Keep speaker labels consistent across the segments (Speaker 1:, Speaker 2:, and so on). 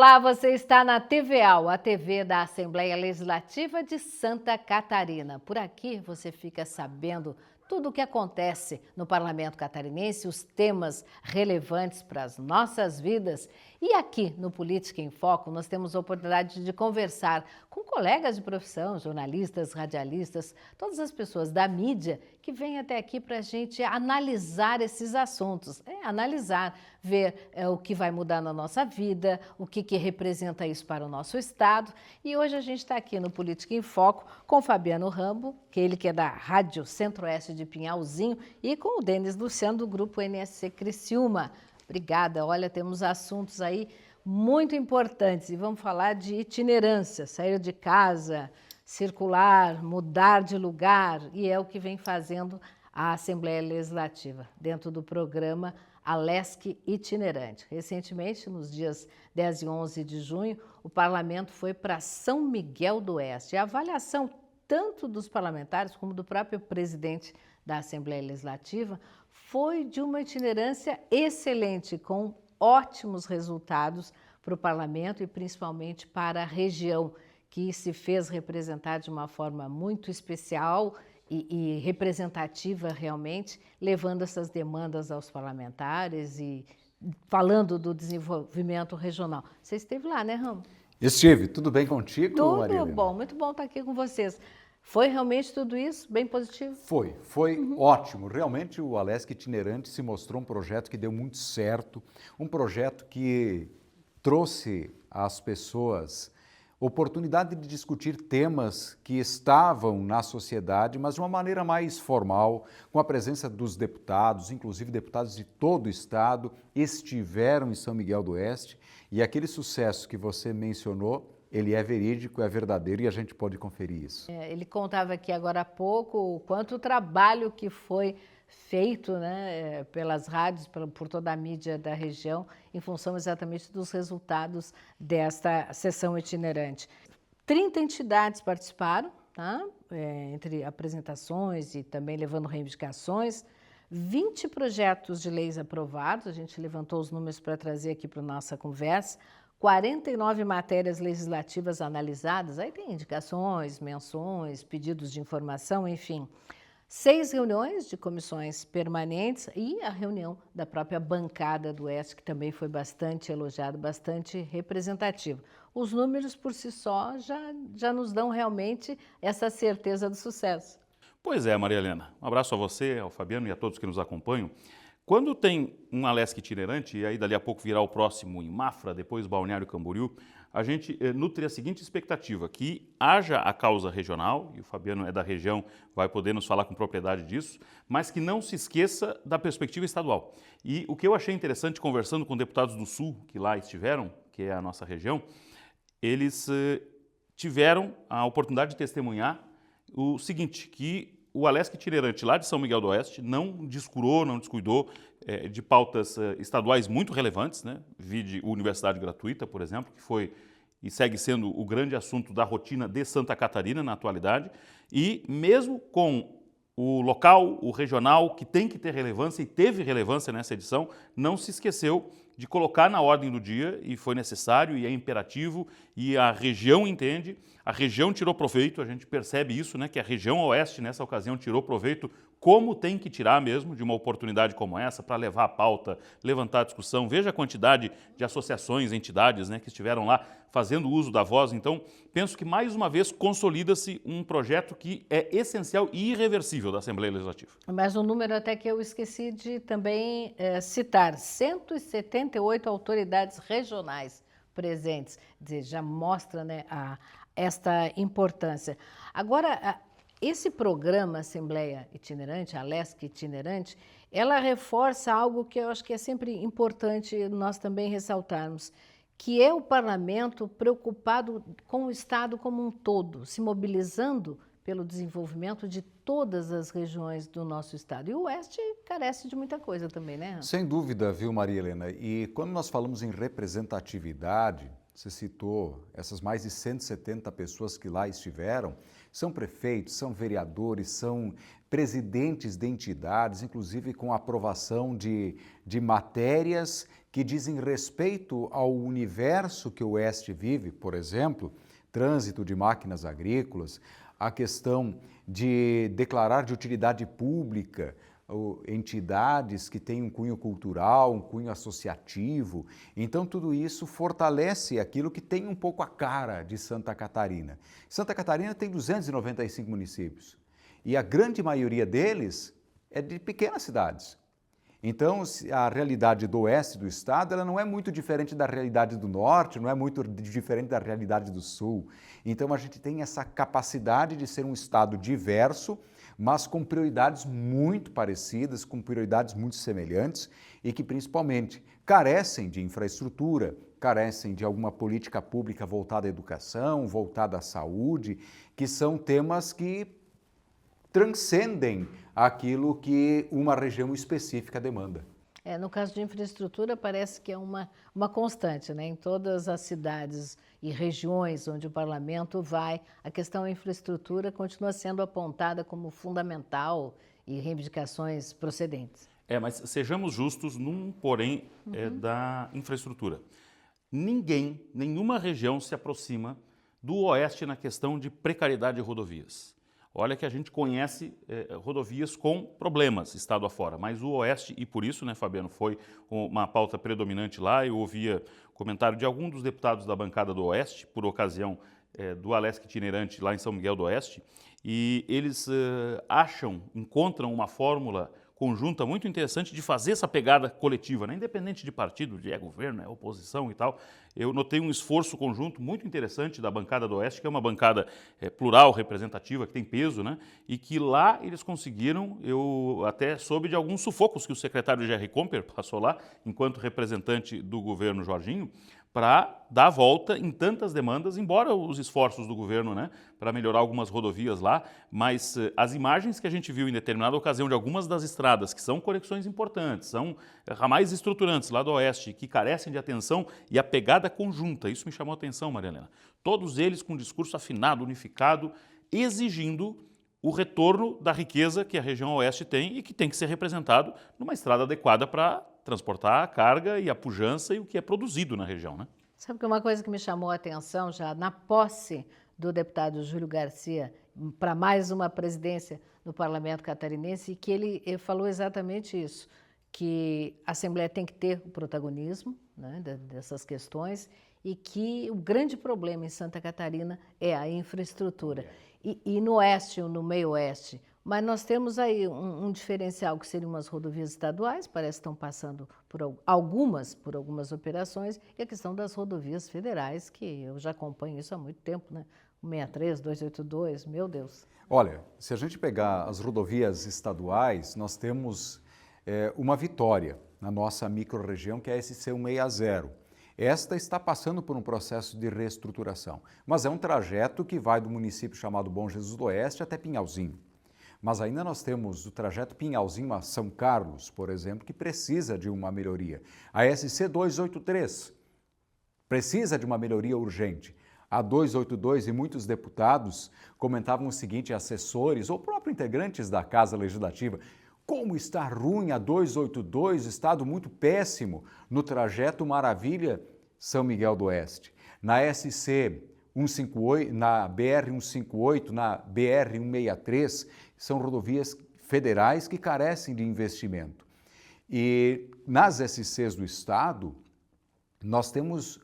Speaker 1: Olá, você está na TVAL, a TV da Assembleia Legislativa de Santa Catarina. Por aqui você fica sabendo tudo o que acontece no Parlamento Catarinense, os temas relevantes para as nossas vidas. E aqui no Política em Foco nós temos a oportunidade de conversar com colegas de profissão, jornalistas, radialistas, todas as pessoas da mídia que vêm até aqui para a gente analisar esses assuntos. Analisar, ver o que vai mudar na nossa vida, o que representa isso para o nosso estado. E hoje a gente está aqui no Política em Foco com o Fabiano Rambo, ele que é da Rádio Centro-Oeste de Pinhalzinho, e com o Denis Luciano do Grupo NSC Criciúma. Obrigada. Olha, temos assuntos aí muito importantes e vamos falar de itinerância, sair de casa, circular, mudar de lugar, e é o que vem fazendo a Assembleia Legislativa dentro do programa Alesc Itinerante. Recentemente, nos dias 10 e 11 de junho, o parlamento foi para São Miguel do Oeste. A avaliação tanto dos parlamentares como do próprio presidente da Assembleia Legislativa foi de uma itinerância excelente, com ótimos resultados para o parlamento e principalmente para a região, que se fez representar de uma forma muito especial e representativa realmente, levando essas demandas aos parlamentares e falando do desenvolvimento regional. Você esteve lá, né, Ramo?
Speaker 2: Estive. Tudo bem contigo, Maria Helena?
Speaker 1: Tudo bom, muito bom estar aqui com vocês. Foi realmente tudo isso? Bem positivo?
Speaker 2: Foi ótimo. Realmente o Alesc Itinerante se mostrou um projeto que deu muito certo, um projeto que trouxe às pessoas oportunidade de discutir temas que estavam na sociedade, mas de uma maneira mais formal, com a presença dos deputados, inclusive deputados de todo o estado, estiveram em São Miguel do Oeste, e aquele sucesso que você mencionou, ele é verídico, é verdadeiro e a gente pode conferir isso.
Speaker 1: Ele contava aqui agora há pouco o quanto trabalho que foi feito, né, pelas rádios, por toda a mídia da região, em função exatamente dos resultados desta sessão itinerante. 30 entidades participaram, tá? Entre apresentações e também levando reivindicações, 20 projetos de leis aprovados, a gente levantou os números para trazer aqui para a nossa conversa, 49 matérias legislativas analisadas, aí tem indicações, menções, pedidos de informação, enfim. 6 reuniões de comissões permanentes e a reunião da própria bancada do Oeste, que também foi bastante elogiado, bastante representativo. Os números por si só já nos dão realmente essa certeza do sucesso.
Speaker 3: Pois é, Maria Helena. Um abraço a você, ao Fabiano e a todos que nos acompanham. Quando tem um Alesc itinerante, e aí dali a pouco virá o próximo em Mafra, depois Balneário Camboriú, a gente nutre a seguinte expectativa, que haja a causa regional, e o Fabiano é da região, vai poder nos falar com propriedade disso, mas que não se esqueça da perspectiva estadual. E o que eu achei interessante, conversando com deputados do Sul, que lá estiveram, que é a nossa região, eles tiveram a oportunidade de testemunhar o seguinte, que o Alesc itinerante lá de São Miguel do Oeste não descurou, não descuidou de pautas estaduais muito relevantes, né? Vide Universidade Gratuita, por exemplo, que foi e segue sendo o grande assunto da rotina de Santa Catarina na atualidade, e mesmo com o local, o regional, que tem que ter relevância e teve relevância nessa edição, não se esqueceu de colocar na ordem do dia, e foi necessário e é imperativo, e a região entende, a região tirou proveito, a gente percebe isso, né, que a região oeste nessa ocasião tirou proveito, como tem que tirar mesmo de uma oportunidade como essa para levar a pauta, levantar a discussão. Veja a quantidade de associações, entidades, né, que estiveram lá fazendo uso da voz. Então, penso que mais uma vez consolida-se um projeto que é essencial e irreversível da Assembleia Legislativa.
Speaker 1: Mas um número até que eu esqueci de também citar, 178 autoridades regionais presentes, quer dizer, já mostra, né, esta importância. Agora, esse programa Assembleia Itinerante, Alesc Itinerante, ela reforça algo que eu acho que é sempre importante nós também ressaltarmos, que é o parlamento preocupado com o Estado como um todo, se mobilizando pelo desenvolvimento de todas as regiões do nosso estado. E o Oeste carece de muita coisa também, né?
Speaker 2: Sem dúvida, viu, Maria Helena? E quando nós falamos em representatividade, você citou, essas mais de 170 pessoas que lá estiveram, são prefeitos, são vereadores, são presidentes de entidades, inclusive com aprovação de matérias que dizem respeito ao universo que o Oeste vive, por exemplo, trânsito de máquinas agrícolas, a questão de declarar de utilidade pública entidades que têm um cunho cultural, um cunho associativo. Então, tudo isso fortalece aquilo que tem um pouco a cara de Santa Catarina. Santa Catarina tem 295 municípios e a grande maioria deles é de pequenas cidades. Então, a realidade do oeste do estado ela não é muito diferente da realidade do norte, não é muito diferente da realidade do sul. Então, a gente tem essa capacidade de ser um estado diverso, mas com prioridades muito parecidas, com prioridades muito semelhantes e que, principalmente, carecem de infraestrutura, carecem de alguma política pública voltada à educação, voltada à saúde, que são temas que transcendem aquilo que uma região específica demanda.
Speaker 1: No caso de infraestrutura, parece que é uma constante, né? Em todas as cidades e regiões onde o parlamento vai, a questão da infraestrutura continua sendo apontada como fundamental e reivindicações procedentes.
Speaker 3: Mas sejamos justos num porém da infraestrutura. Nenhuma região se aproxima do Oeste na questão de precariedade de rodovias. Olha que a gente conhece rodovias com problemas, estado afora, mas o Oeste, e por isso, né, Fabiano, foi uma pauta predominante lá. Eu ouvia comentário de algum dos deputados da bancada do Oeste, por ocasião do Alesc itinerante lá em São Miguel do Oeste, e eles encontram uma fórmula conjunta muito interessante de fazer essa pegada coletiva, né? Independente de partido, de governo, oposição e tal. Eu notei um esforço conjunto muito interessante da bancada do Oeste, que é uma bancada plural, representativa, que tem peso, né? E que lá eles conseguiram, eu até soube de alguns sufocos que o secretário Gerry Comper passou lá, enquanto representante do governo Jorginho, para dar a volta em tantas demandas, embora os esforços do governo, né, para melhorar algumas rodovias lá, mas as imagens que a gente viu em determinada ocasião de algumas das estradas, que são conexões importantes, são ramais estruturantes lá do Oeste, que carecem de atenção e a pegada conjunta, isso me chamou a atenção, Maria Helena. Todos eles com um discurso afinado, unificado, exigindo o retorno da riqueza que a região Oeste tem e que tem que ser representado numa estrada adequada para transportar a carga e a pujança e o que é produzido na região, né?
Speaker 1: Sabe que uma coisa que me chamou a atenção já na posse do deputado Júlio Garcia para mais uma presidência no Parlamento Catarinense, e que ele falou exatamente isso, que a Assembleia tem que ter o protagonismo, né, dessas questões e que o grande problema em Santa Catarina é a infraestrutura. E no Oeste, ou no meio Oeste, mas nós temos aí um diferencial que seriam umas rodovias estaduais, parece que estão passando por algumas operações, e a questão das rodovias federais, que eu já acompanho isso há muito tempo, né? 163, 282, meu Deus.
Speaker 2: Olha, se a gente pegar as rodovias estaduais, nós temos uma vitória na nossa microrregião, que é a SC 160. Esta está passando por um processo de reestruturação, mas é um trajeto que vai do município chamado Bom Jesus do Oeste até Pinhalzinho. Mas ainda nós temos o trajeto Pinhalzinho a São Carlos, por exemplo, que precisa de uma melhoria. A SC 283 precisa de uma melhoria urgente. A 282 e muitos deputados comentavam o seguinte, assessores ou próprios integrantes da Casa Legislativa, como está ruim a 282, estado muito péssimo no trajeto Maravilha São Miguel do Oeste. Na SC 158, na BR 158, na BR 163, são rodovias federais que carecem de investimento. E nas SCs do estado, nós temos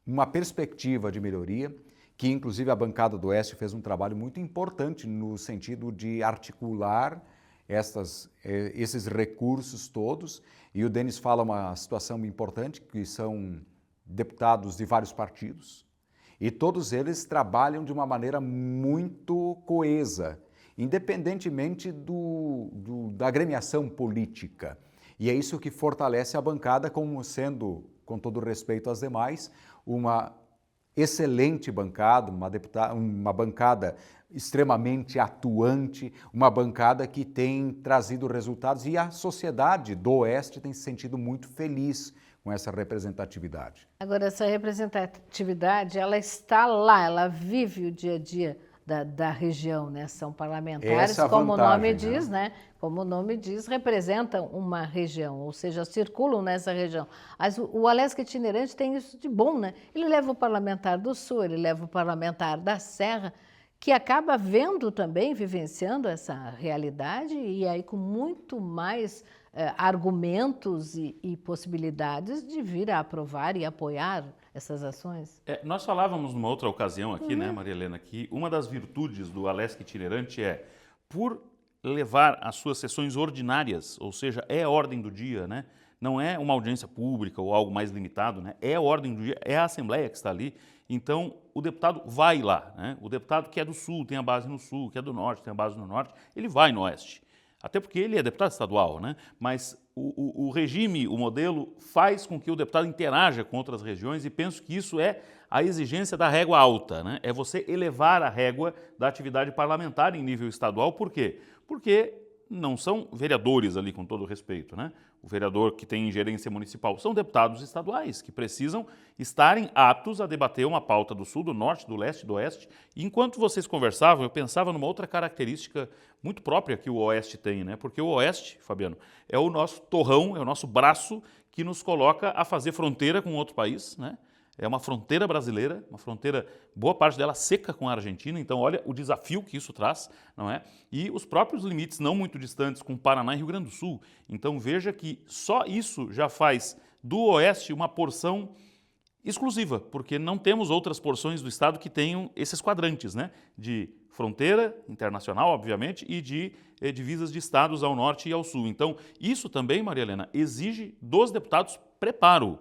Speaker 2: uma perspectiva de melhoria, que inclusive a bancada do Oeste fez um trabalho muito importante no sentido de articular esses recursos todos, e o Denis fala uma situação importante, que são deputados de vários partidos, e todos eles trabalham de uma maneira muito coesa, independentemente da agremiação política. E é isso que fortalece a bancada, como sendo, com todo respeito às demais, uma excelente bancada, uma bancada extremamente atuante, uma bancada que tem trazido resultados, e a sociedade do Oeste tem se sentido muito feliz com essa representatividade.
Speaker 1: Agora, essa representatividade, ela está lá, ela vive o dia a dia da região, né? São parlamentares,
Speaker 2: Essa é a
Speaker 1: como
Speaker 2: vantagem,
Speaker 1: o nome diz, né? Como o nome diz, representam uma região, ou seja, circulam nessa região. Mas o Alesc itinerante tem isso de bom, né? Ele leva o parlamentar do Sul, ele leva o parlamentar da Serra, que acaba vendo também, vivenciando essa realidade e aí com muito mais argumentos e possibilidades de vir a aprovar e apoiar essas ações.
Speaker 3: Nós falávamos numa outra ocasião aqui, né, Maria Helena, que uma das virtudes do Alesc itinerante é, por levar as suas sessões ordinárias, ou seja, é a ordem do dia, né? Não é uma audiência pública ou algo mais limitado, né? É a ordem do dia, é a Assembleia que está ali. Então, o deputado vai lá, né? O deputado que é do Sul tem a base no Sul, que é do Norte tem a base no Norte, ele vai no Oeste. Até porque ele é deputado estadual, né? Mas o regime, o modelo, faz com que o deputado interaja com outras regiões e penso que isso é a exigência da régua alta, né? É você elevar a régua da atividade parlamentar em nível estadual. Por quê? Porque não são vereadores ali, com todo o respeito, né? O vereador que tem ingerência municipal são deputados estaduais que precisam estarem aptos a debater uma pauta do Sul, do Norte, do Leste, do Oeste. E enquanto vocês conversavam, eu pensava numa outra característica muito própria que o Oeste tem, né? Porque o Oeste, Fabiano, é o nosso torrão, é o nosso braço que nos coloca a fazer fronteira com outro país, né? É uma fronteira brasileira, uma fronteira, boa parte dela seca com a Argentina, então olha o desafio que isso traz, não é? E os próprios limites não muito distantes com Paraná e Rio Grande do Sul. Então veja que só isso já faz do Oeste uma porção exclusiva, porque não temos outras porções do estado que tenham esses quadrantes, né? De fronteira internacional, obviamente, e de divisas de estados ao norte e ao sul. Então isso também, Maria Helena, exige dos deputados preparo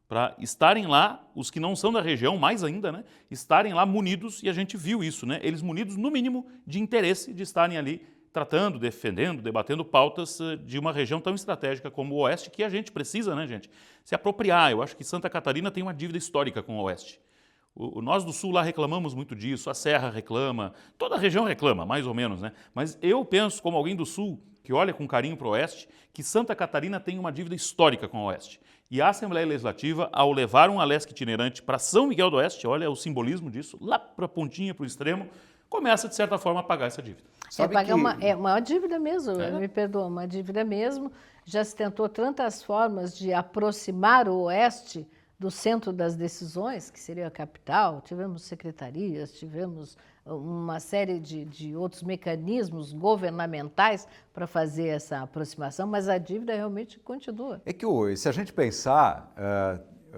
Speaker 3: para estarem lá, os que não são da região, mais ainda, né, estarem lá munidos, e a gente viu isso, né, eles munidos, no mínimo, de interesse de estarem ali tratando, defendendo, debatendo pautas de uma região tão estratégica como o Oeste, que a gente precisa, né, gente, se apropriar. Eu acho que Santa Catarina tem uma dívida histórica com o Oeste. Nós do Sul lá reclamamos muito disso, a Serra reclama, toda a região reclama, mais ou menos, né, mas eu penso, como alguém do Sul, que olha com carinho para o Oeste, que Santa Catarina tem uma dívida histórica com o Oeste. E a Assembleia Legislativa, ao levar um Alesc itinerante para São Miguel do Oeste, olha o simbolismo disso, lá para a pontinha, para o extremo, começa, de certa forma, a pagar essa dívida.
Speaker 1: É uma dívida mesmo, me perdoa, uma dívida mesmo. Já se tentou tantas formas de aproximar o Oeste do centro das decisões, que seria a capital, tivemos secretarias, tivemos uma série de outros mecanismos governamentais para fazer essa aproximação, mas a dívida realmente continua.
Speaker 2: É que se a gente pensar,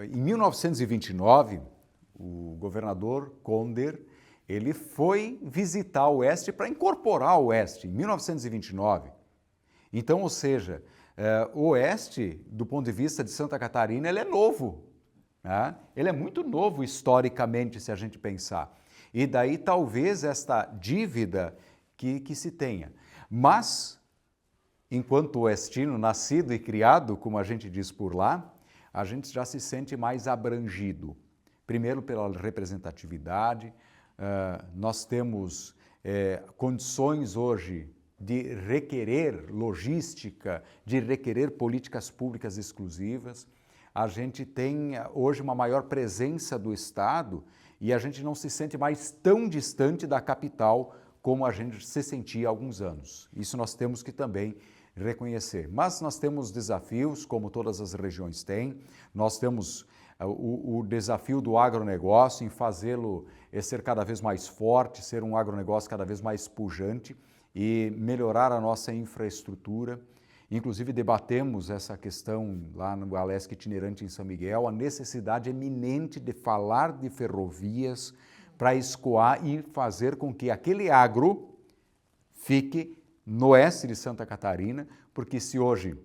Speaker 2: em 1929, o governador Konder, ele foi visitar o Oeste para incorporar o Oeste, em 1929. Então, ou seja, o Oeste, do ponto de vista de Santa Catarina, ele é novo. Né? Ele é muito novo historicamente, se a gente pensar. E daí talvez esta dívida que se tenha. Mas, enquanto oestino, nascido e criado, como a gente diz por lá, a gente já se sente mais abrangido. Primeiro pela representatividade, nós temos condições hoje de requerer logística, de requerer políticas públicas exclusivas. A gente tem hoje uma maior presença do Estado e a gente não se sente mais tão distante da capital como a gente se sentia há alguns anos. Isso nós temos que também reconhecer. Mas nós temos desafios, como todas as regiões têm. Nós temos o desafio do agronegócio em fazê-lo ser cada vez mais forte, ser um agronegócio cada vez mais pujante e melhorar a nossa infraestrutura. Inclusive, debatemos essa questão lá no Alesc itinerante em São Miguel, a necessidade eminente de falar de ferrovias para escoar e fazer com que aquele agro fique no oeste de Santa Catarina, porque se hoje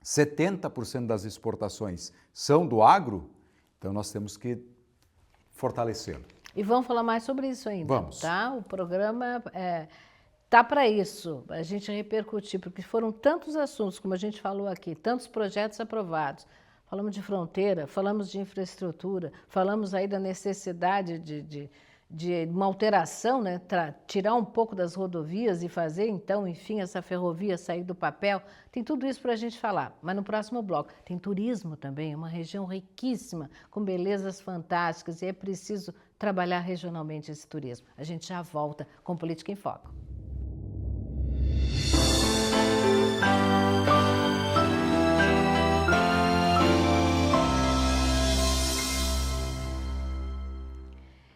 Speaker 2: 70% das exportações são do agro, então nós temos que fortalecê-lo.
Speaker 1: E vamos falar mais sobre isso ainda.
Speaker 2: Vamos.
Speaker 1: Tá? O programa tá para isso, a gente repercutir, porque foram tantos assuntos, como a gente falou aqui, tantos projetos aprovados. Falamos de fronteira, falamos de infraestrutura, falamos aí da necessidade de uma alteração, né? Tirar um pouco das rodovias e fazer, então, enfim, essa ferrovia sair do papel. Tem tudo isso para a gente falar, mas no próximo bloco. Tem turismo também, uma região riquíssima, com belezas fantásticas, e é preciso trabalhar regionalmente esse turismo. A gente já volta com Política em Foco.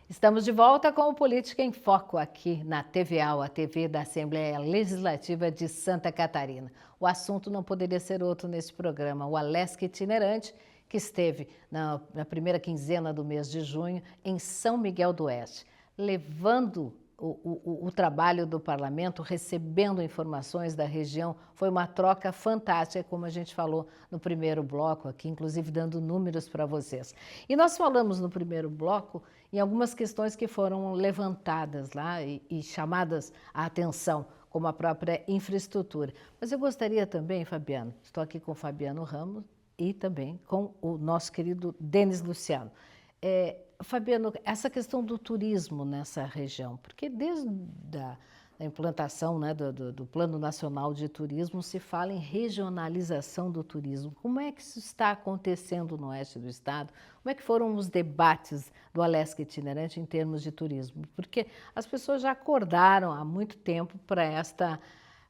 Speaker 1: Estamos de volta com o Política em Foco aqui na TVAL, a TV da Assembleia Legislativa de Santa Catarina. O assunto não poderia ser outro nesse programa. O Alesc itinerante, que esteve na primeira quinzena do mês de junho em São Miguel do Oeste, levando o trabalho do parlamento, recebendo informações da região. Foi uma troca fantástica, como a gente falou no primeiro bloco aqui, inclusive dando números para vocês. E nós falamos no primeiro bloco em algumas questões que foram levantadas lá e chamadas a atenção, como a própria infraestrutura. Mas eu gostaria também, Fabiano, estou aqui com o Fabiano Ramos e também com o nosso querido Denis Luciano. Fabiano, essa questão do turismo nessa região, porque desde a implantação, né, do Plano Nacional de Turismo se fala em regionalização do turismo. Como é que isso está acontecendo no oeste do estado? Como é que foram os debates do Alesc itinerante em termos de turismo? Porque as pessoas já acordaram há muito tempo para esta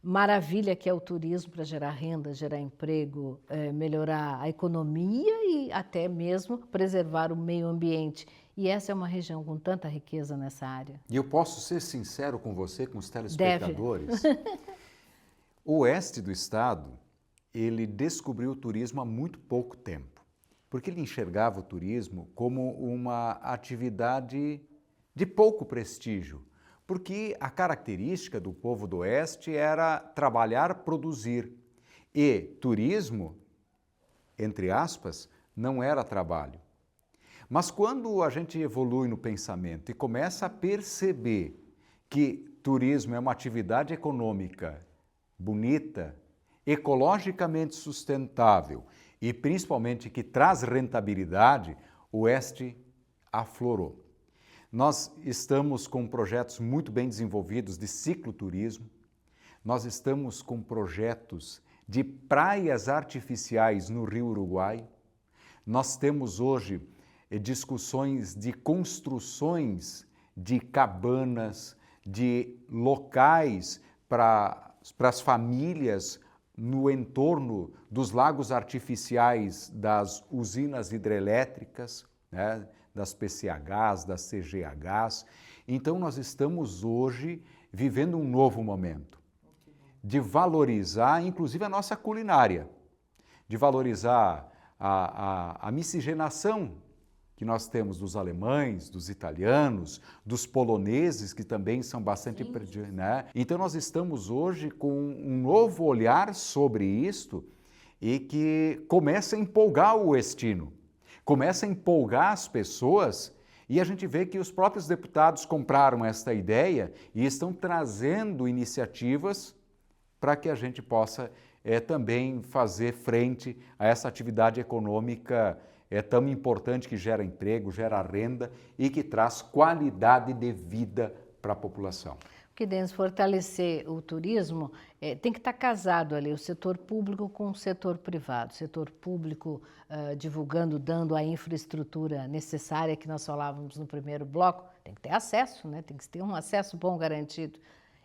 Speaker 1: maravilha que é o turismo, para gerar renda, gerar emprego, melhorar a economia e até mesmo preservar o meio ambiente. E essa é uma região com tanta riqueza nessa área.
Speaker 2: E eu posso ser sincero com você, com os telespectadores? O oeste do estado, ele descobriu o turismo há muito pouco tempo, porque ele enxergava o turismo como uma atividade de pouco prestígio, porque a característica do povo do oeste era trabalhar, produzir, e turismo, entre aspas, não era trabalho. Mas quando a gente evolui no pensamento e começa a perceber que turismo é uma atividade econômica bonita, ecologicamente sustentável e principalmente que traz rentabilidade, o oeste aflorou. Nós estamos com projetos muito bem desenvolvidos de cicloturismo, nós estamos com projetos de praias artificiais no Rio Uruguai, nós temos hoje discussões de construções de cabanas, de locais para as famílias no entorno dos lagos artificiais das usinas hidrelétricas, né, das PCHs, das CGHs. Então nós estamos hoje vivendo um novo momento de valorizar, inclusive, a nossa culinária, de valorizar a miscigenação que nós temos dos alemães, dos italianos, dos poloneses, que também são bastante... né? Então nós estamos hoje com um novo olhar sobre isto e que começa a empolgar o oestino, começa a empolgar as pessoas, e a gente vê que os próprios deputados compraram esta ideia e estão trazendo iniciativas para que a gente possa também fazer frente a essa atividade econômica tão importante, que gera emprego, gera renda e que traz qualidade de vida para a população.
Speaker 1: Porque, Denis, fortalecer o turismo tem que estar casado ali, o setor público com o setor privado. O setor público divulgando, dando a infraestrutura necessária que nós falávamos no primeiro bloco, tem que ter acesso, né? Tem que ter um acesso bom garantido.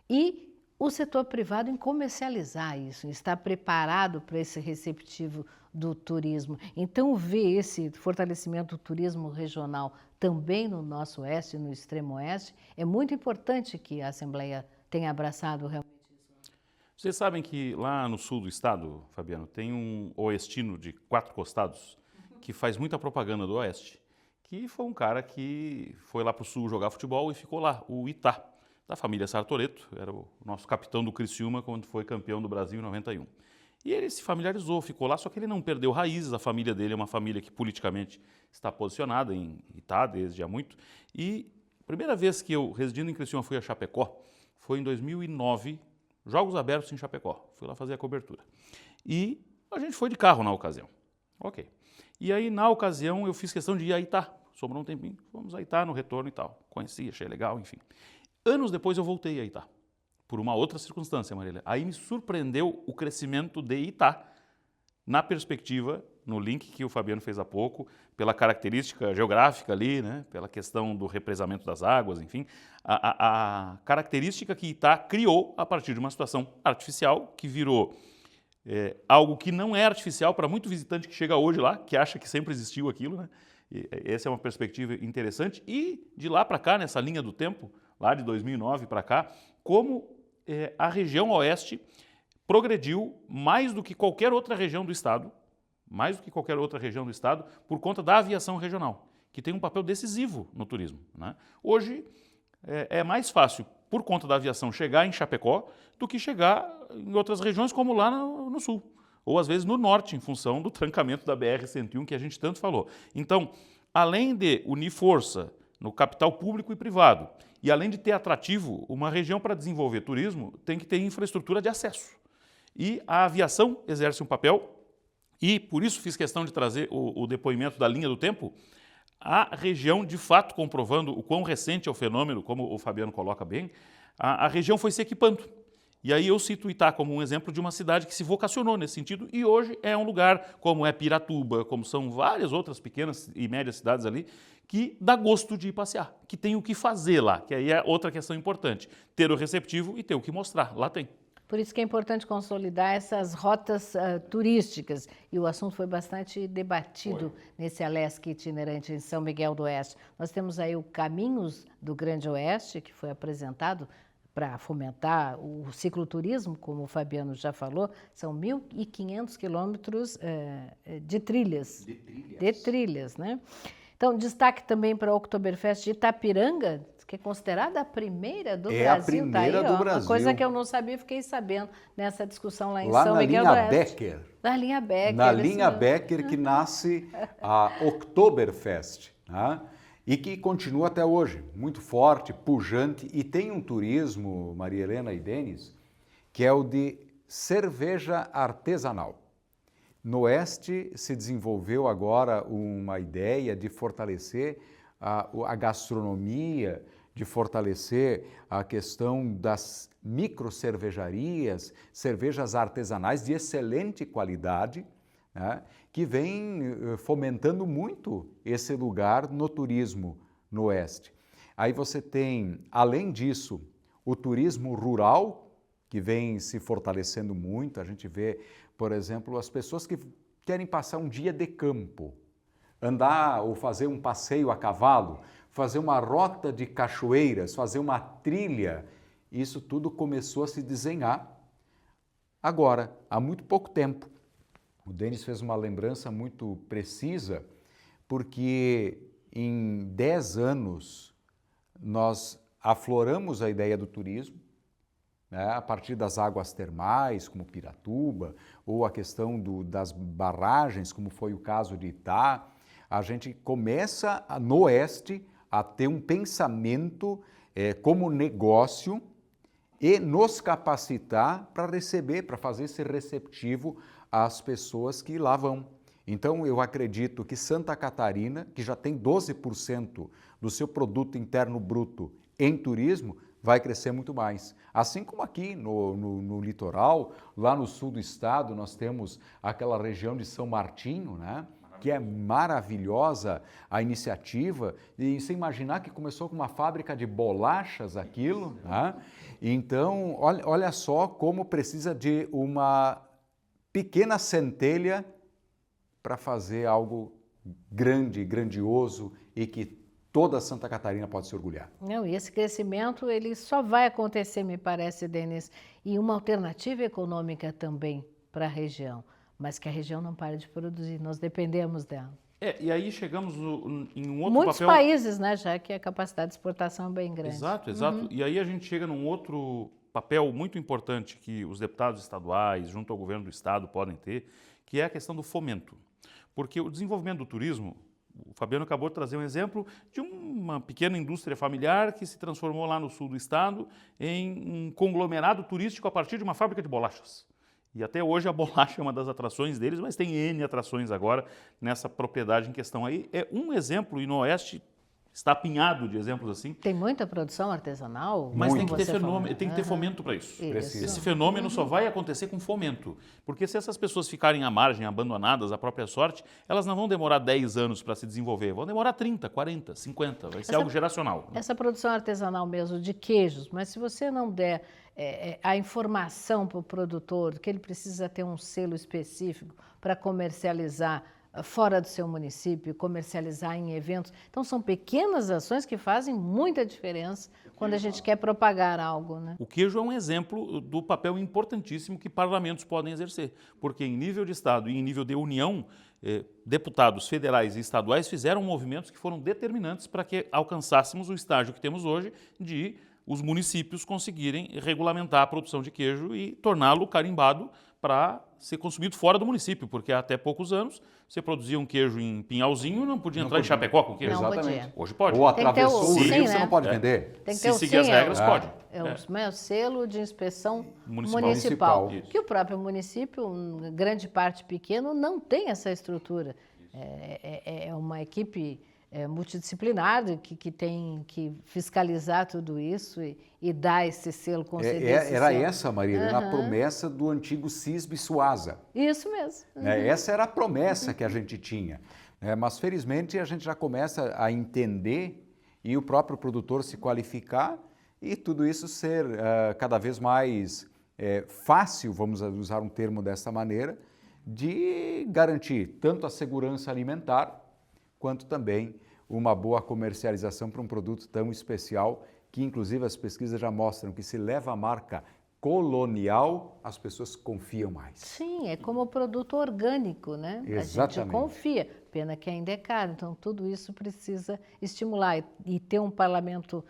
Speaker 1: E o setor privado em comercializar isso, em estar preparado para esse receptivo do turismo. Então, ver esse fortalecimento do turismo regional também no nosso oeste, no extremo oeste, é muito importante que a Assembleia tenha abraçado realmente isso.
Speaker 3: Vocês sabem que lá no sul do estado, Fabiano, tem um oestino de 4 costados que faz muita propaganda do oeste, que foi um cara que foi lá para o sul jogar futebol e ficou lá, o Itá, da família Sartoreto, era o nosso capitão do Criciúma quando foi campeão do Brasil em 91. E ele se familiarizou, ficou lá, só que ele não perdeu raízes, a família dele é uma família que politicamente está posicionada em Itá desde há muito. E a primeira vez que eu, residindo em Criciúma, fui a Chapecó, foi em 2009, Jogos Abertos em Chapecó, fui lá fazer a cobertura. E a gente foi de carro na ocasião, ok. E aí, na ocasião, eu fiz questão de ir a Itá, sobrou um tempinho, fomos a Itá no retorno e tal. Conheci, achei legal, enfim. Anos depois eu voltei a Itá, por uma outra circunstância, Marília. Aí me surpreendeu o crescimento de Itá, na perspectiva, no link que o Fabiano fez há pouco, pela característica geográfica ali, né, pela questão do represamento das águas, enfim, a característica que Itá criou a partir de uma situação artificial que virou algo que não é artificial para muito visitante que chega hoje lá, que acha que sempre existiu aquilo, né? E essa é uma perspectiva interessante. E de lá para cá, nessa linha do tempo, lá de 2009 para cá, como a região oeste progrediu mais do que qualquer outra região do estado, por conta da aviação regional, que tem um papel decisivo no turismo, né? Hoje é mais fácil, por conta da aviação, chegar em Chapecó do que chegar em outras regiões, como lá no sul, ou às vezes no norte, em função do trancamento da BR-101, que a gente tanto falou. Então, além de unir força no capital público e privado, e além de ter atrativo, uma região para desenvolver turismo tem que ter infraestrutura de acesso. E a aviação exerce um papel, e por isso fiz questão de trazer o depoimento da linha do tempo, a região, de fato, comprovando o quão recente é o fenômeno, como o Fabiano coloca bem, a região foi se equipando. E aí eu cito Itá como um exemplo de uma cidade que se vocacionou nesse sentido e hoje é um lugar como é Piratuba, como são várias outras pequenas e médias cidades ali, que dá gosto de ir passear, que tem o que fazer lá, que aí é outra questão importante, ter o receptivo e ter o que mostrar, lá tem.
Speaker 1: Por isso que é importante consolidar essas rotas turísticas. E o assunto foi bastante debatido nesse Alesc itinerante em São Miguel do Oeste. Nós temos aí o Caminhos do Grande Oeste, que foi apresentado para fomentar o cicloturismo, como o Fabiano já falou. São 1.500 quilômetros de trilhas. De trilhas, né? Então, destaque também para o Oktoberfest de Itapiranga, que é considerada a primeira do Brasil.
Speaker 2: É a primeira do Brasil.
Speaker 1: Uma coisa que eu não sabia, fiquei sabendo nessa discussão lá em São Miguel do Oeste.
Speaker 2: Na linha Becker. Na linha Becker que nasce a Oktoberfest, né? E que continua até hoje, muito forte, pujante, e tem um turismo, Maria Helena e Denis, que é o de cerveja artesanal. No Oeste se desenvolveu agora uma ideia de fortalecer a gastronomia, de fortalecer a questão das microcervejarias, cervejas artesanais de excelente qualidade, né, que vem fomentando muito esse lugar no turismo no Oeste. Aí você tem, além disso, o turismo rural, que vem se fortalecendo muito. A gente vê, por exemplo, as pessoas que querem passar um dia de campo, andar ou fazer um passeio a cavalo, fazer uma rota de cachoeiras, fazer uma trilha. Isso tudo começou a se desenhar agora, há muito pouco tempo. O Denis fez uma lembrança muito precisa, porque em 10 anos nós afloramos a ideia do turismo, né, a partir das águas termais, como Piratuba, ou a questão das barragens, como foi o caso de Itá. A gente começa no Oeste a ter um pensamento como negócio e nos capacitar para receber, para fazer esse receptivo às pessoas que lá vão. Então, eu acredito que Santa Catarina, que já tem 12% do seu produto interno bruto em turismo, vai crescer muito mais. Assim como aqui no litoral, lá no sul do estado, nós temos aquela região de São Martinho, né? Que é maravilhosa a iniciativa, e sem imaginar que começou com uma fábrica de bolachas aquilo, né? Então, olha só como precisa de uma pequena centelha para fazer algo grande, grandioso e que toda Santa Catarina pode se orgulhar.
Speaker 1: Não, e esse crescimento ele só vai acontecer, me parece, Denis, e uma alternativa econômica também para a região, mas que a região não para de produzir, nós dependemos dela.
Speaker 3: E aí chegamos em um outro
Speaker 1: Muitos
Speaker 3: papel...
Speaker 1: países, né, já que a capacidade de exportação é bem grande.
Speaker 3: Exato, exato. E aí a gente chega num outro papel muito importante que os deputados estaduais, junto ao governo do estado, podem ter, que é a questão do fomento. Porque o desenvolvimento do turismo, o Fabiano acabou de trazer um exemplo de uma pequena indústria familiar que se transformou lá no sul do estado em um conglomerado turístico a partir de uma fábrica de bolachas. E até hoje a bolacha é uma das atrações deles, mas tem N atrações agora nessa propriedade em questão aí. É um exemplo, e no Oeste está apinhado de exemplos assim.
Speaker 1: Tem muita produção artesanal?
Speaker 3: Mas tem
Speaker 1: como
Speaker 3: que ter
Speaker 1: você
Speaker 3: fenômeno,
Speaker 1: falou.
Speaker 3: tem que ter fomento para isso.
Speaker 2: Precisa.
Speaker 3: Esse fenômeno só vai acontecer com fomento. Porque se essas pessoas ficarem à margem, abandonadas à própria sorte, elas não vão demorar 10 anos para se desenvolver, vão demorar 30, 40, 50, vai ser algo geracional.
Speaker 1: Essa produção artesanal mesmo de queijos, mas se você não der a informação para o produtor que ele precisa ter um selo específico para comercializar fora do seu município, comercializar em eventos. Então, são pequenas ações que fazem muita diferença quando a gente quer propagar algo, né?
Speaker 3: O queijo é um exemplo do papel importantíssimo que parlamentos podem exercer, porque em nível de Estado e em nível de União, deputados federais e estaduais fizeram movimentos que foram determinantes para que alcançássemos o estágio que temos hoje de os municípios conseguirem regulamentar a produção de queijo e torná-lo carimbado para ser consumido fora do município, porque até poucos anos você produzia um queijo em Pinhalzinho e não podia entrar em Chapecó com queijo.
Speaker 1: Não
Speaker 2: Exatamente.
Speaker 1: podia.
Speaker 3: Hoje pode.
Speaker 2: Ou
Speaker 1: Tem que ter
Speaker 2: atravessou
Speaker 1: o
Speaker 2: o rio,
Speaker 1: sim,
Speaker 2: você
Speaker 1: né?
Speaker 2: não pode vender.
Speaker 1: Tem que
Speaker 3: Se
Speaker 1: ter o
Speaker 3: seguir as
Speaker 1: sim,
Speaker 3: regras, pode.
Speaker 1: o selo de inspeção
Speaker 3: Municipal.
Speaker 1: municipal.
Speaker 3: Isso.
Speaker 1: Que o próprio município, grande parte pequeno, não tem essa estrutura. É uma equipe multidisciplinar que tem que fiscalizar tudo isso e dar esse selo, conceder esse
Speaker 2: Era
Speaker 1: selo.
Speaker 2: essa, Maria Helena, a promessa do antigo CISB Suasa.
Speaker 1: Isso mesmo.
Speaker 2: Essa era a promessa que a gente tinha. Mas, felizmente, a gente já começa a entender e o próprio produtor se qualificar e tudo isso ser cada vez mais fácil, vamos usar um termo dessa maneira, de garantir tanto a segurança alimentar quanto também uma boa comercialização para um produto tão especial que, inclusive, as pesquisas já mostram que se leva a marca colonial, as pessoas confiam mais.
Speaker 1: Sim, é como produto orgânico, né?
Speaker 2: Exatamente.
Speaker 1: A gente confia, pena que ainda é caro, então tudo isso precisa estimular e ter um parlamento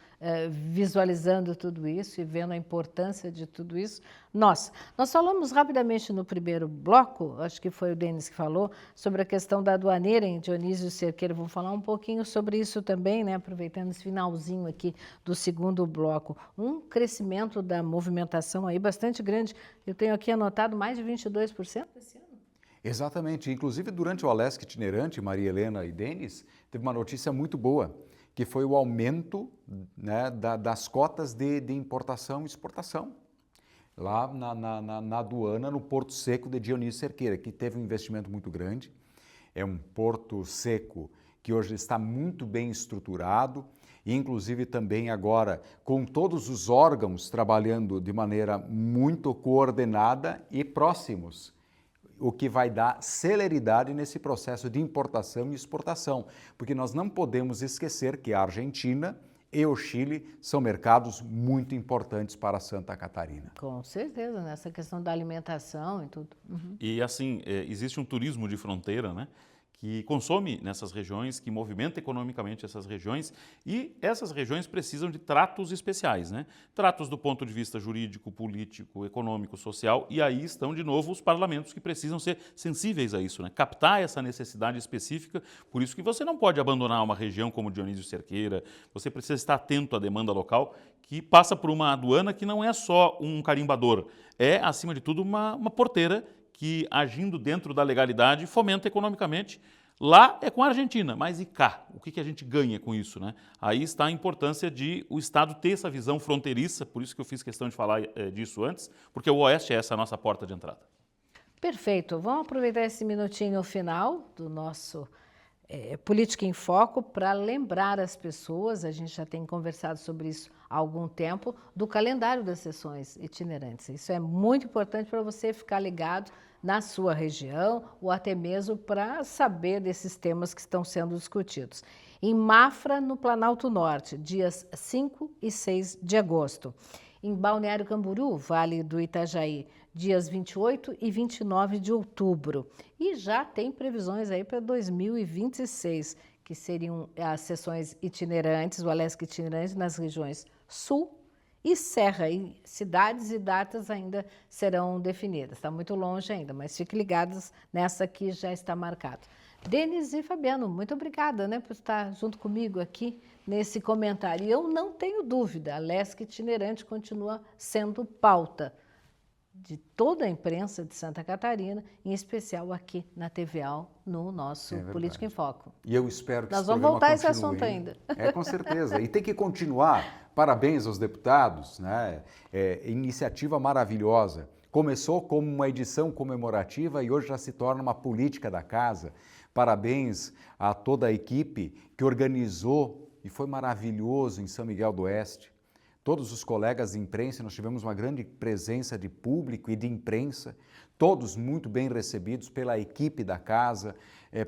Speaker 1: visualizando tudo isso e vendo a importância de tudo isso. Nós falamos rapidamente no primeiro bloco, acho que foi o Denis que falou, sobre a questão da aduaneira em Dionísio Cerqueira. Vamos falar um pouquinho sobre isso também, né? Aproveitando esse finalzinho aqui do segundo bloco. Um crescimento da movimentação aí bastante grande. Eu tenho aqui anotado mais de 22% esse ano.
Speaker 2: Exatamente. Inclusive, durante o Alesc itinerante, Maria Helena e Denis, teve uma notícia muito boa, que foi o aumento, né, das cotas de importação e exportação. Lá na aduana, no Porto Seco de Dionísio Cerqueira, que teve um investimento muito grande. É um porto seco que hoje está muito bem estruturado, e inclusive também agora com todos os órgãos trabalhando de maneira muito coordenada e próximos, o que vai dar celeridade nesse processo de importação e exportação, porque nós não podemos esquecer que a Argentina e o Chile são mercados muito importantes para Santa Catarina.
Speaker 1: Com certeza, nessa questão da alimentação e tudo. Uhum.
Speaker 3: E assim, existe um turismo de fronteira, né, que consome nessas regiões, que movimenta economicamente essas regiões, e essas regiões precisam de tratos especiais, né? Tratos do ponto de vista jurídico, político, econômico, social, e aí estão de novo os parlamentos que precisam ser sensíveis a isso, né? Captar essa necessidade específica, por isso que você não pode abandonar uma região como Dionísio Cerqueira, você precisa estar atento à demanda local, que passa por uma aduana que não é só um carimbador, é, acima de tudo, uma porteira que, agindo dentro da legalidade, fomenta economicamente. Lá é com a Argentina, mas e cá? O que a gente ganha com isso, né? Aí está a importância de o Estado ter essa visão fronteiriça, por isso que eu fiz questão de falar disso antes, porque o Oeste é essa nossa porta de entrada.
Speaker 1: Perfeito. Vamos aproveitar esse minutinho final do nosso Política em Foco para lembrar as pessoas, a gente já tem conversado sobre isso há algum tempo, do calendário das sessões itinerantes. Isso é muito importante para você ficar ligado na sua região ou até mesmo para saber desses temas que estão sendo discutidos. Em Mafra, no Planalto Norte, dias 5 e 6 de agosto. Em Balneário Camboriú, Vale do Itajaí, dias 28 e 29 de outubro. E já tem previsões aí para 2026, que seriam as sessões itinerantes, o Alesc itinerante nas regiões Sul e Serra. E cidades e datas ainda serão definidas. Está muito longe ainda, mas fiquem ligados nessa que já está marcado. Denis e Fabiano, muito obrigada, né, por estar junto comigo aqui nesse comentário. E eu não tenho dúvida, a Alesc itinerante continua sendo pauta de toda a imprensa de Santa Catarina, em especial aqui na TVAL, no nosso Política em Foco.
Speaker 2: E eu espero que
Speaker 1: Nós
Speaker 2: esse
Speaker 1: vamos
Speaker 2: programa
Speaker 1: voltar a esse
Speaker 2: continue.
Speaker 1: assunto ainda.
Speaker 2: Com certeza. E tem que continuar. Parabéns aos deputados, né? Iniciativa maravilhosa. Começou como uma edição comemorativa e hoje já se torna uma política da casa. Parabéns a toda a equipe que organizou e foi maravilhoso em São Miguel do Oeste. Todos os colegas de imprensa, nós tivemos uma grande presença de público e de imprensa, todos muito bem recebidos pela equipe da casa,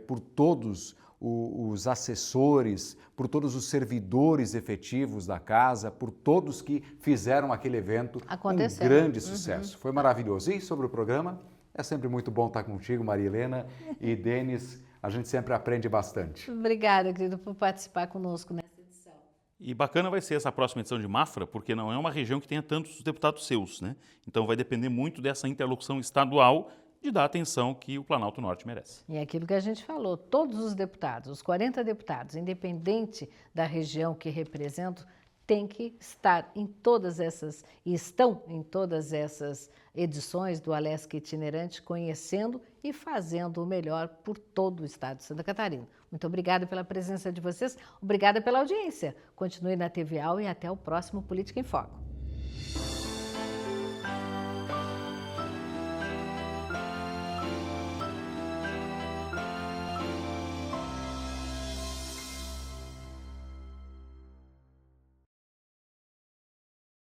Speaker 2: por todos os assessores, por todos os servidores efetivos da casa, por todos que fizeram aquele evento um grande sucesso. Foi maravilhoso. E sobre o programa, é sempre muito bom estar contigo, Maria Helena e Denis, a gente sempre aprende bastante.
Speaker 1: Obrigada, querido, por participar conosco nessa edição.
Speaker 3: E bacana vai ser essa próxima edição de Mafra, porque não é uma região que tenha tantos deputados seus, né? Então vai depender muito dessa interlocução estadual de dar a atenção que o Planalto Norte merece.
Speaker 1: E é aquilo que a gente falou, todos os deputados, os 40 deputados, independente da região que representam, têm que estar em todas essas, e estão em todas essas edições do Alesc Itinerante, conhecendo e fazendo o melhor por todo o estado de Santa Catarina. Muito obrigada pela presença de vocês, obrigada pela audiência. Continue na TVAL e até o próximo Política em Foco.